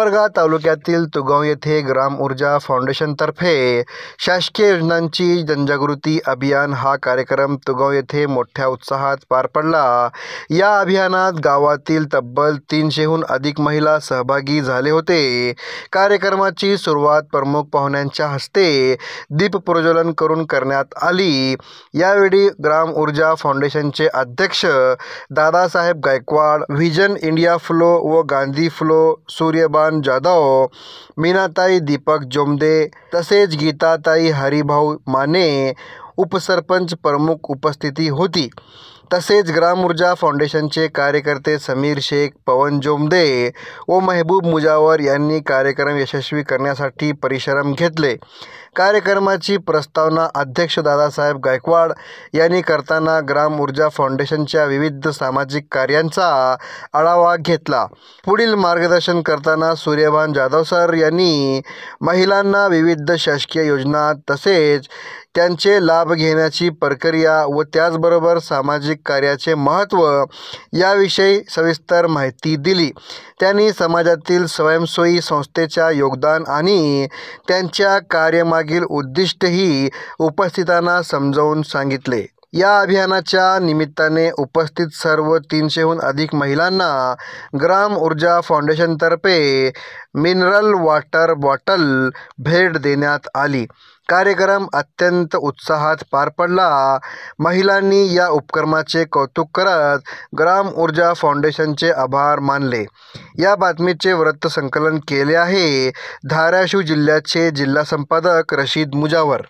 उमरगा तालुक्यातील तुगाव येथे ग्राम ऊर्जा फाउंडेशनतर्फे शासकीय योजनांची जनजागृती अभियान हा कार्यक्रम तुगाव येथे मोठ्या उत्साहात पार पडला। या अभियानात गावातील तब्बल 300हून अधिक महिला सहभागी झाले होते। कार्यक्रमाची सुरुवात प्रमुख पाहुण्यांच्या हस्ते दीप प्रज्वलन करून करण्यात आली। यावेळी ग्राम ऊर्जा फाउंडेशनचे अध्यक्ष Dadasaheb Gaikwad, vision India flow व गांधी फ्लो सूर्यबान जाधव, मीनाताई दीपक जोमदे तसेच गीताताई हरिभाऊ माने उपसरपंच प्रमुख उपस्थिती होती। तसेच ग्राम ऊर्जा फाउंडेशनचे कार्यकर्ते समीर शेख, पवन जोमदे व महबूब मुजावर यांनी कार्यक्रम यशस्वी करण्यासाठी परिश्रम घेतले। कार्यक्रमाची प्रस्तावना अध्यक्ष दादासाहेब गायकवाड यांनी करताना ग्राम ऊर्जा फाउंडेशनच्या विविध सामाजिक कार्यांचा आढावा घेतला। पुढील मार्गदर्शन करताना सूर्यबान जाधव सर यांनी महिलांना विविध शासकीय योजना तसेच त्यांचे लाभ घेण्याची प्रक्रिया व त्याचबरोबर सामाजिक कार्याचे महत्त्व याविषयी सविस्तर माहिती दिली। त्यांनी समाजातील स्वयंसेवी संस्थेच्या योगदान आणि त्यांच्या कार्यमागील उद्दिष्टही उपस्थितांना समजावून सांगितले। या अभियानाच्या निमित्ताने उपस्थित सर्व 300हून अधिक महिलांना ग्राम ऊर्जा फाउंडेशनतर्फे मिनरल वॉटर बॉटल भेट देण्यात आली। कार्यक्रम अत्यंत उत्साहात पार पडला। महिलांनी या उपक्रमाचे कौतुक करत ग्राम ऊर्जा फाउंडेशनचे आभार मानले। या बातमीचे वृत्तसंकलन केले आहे धाराशिव जिल्ह्याचे जिल्हा संपादक रशीद मुजावर।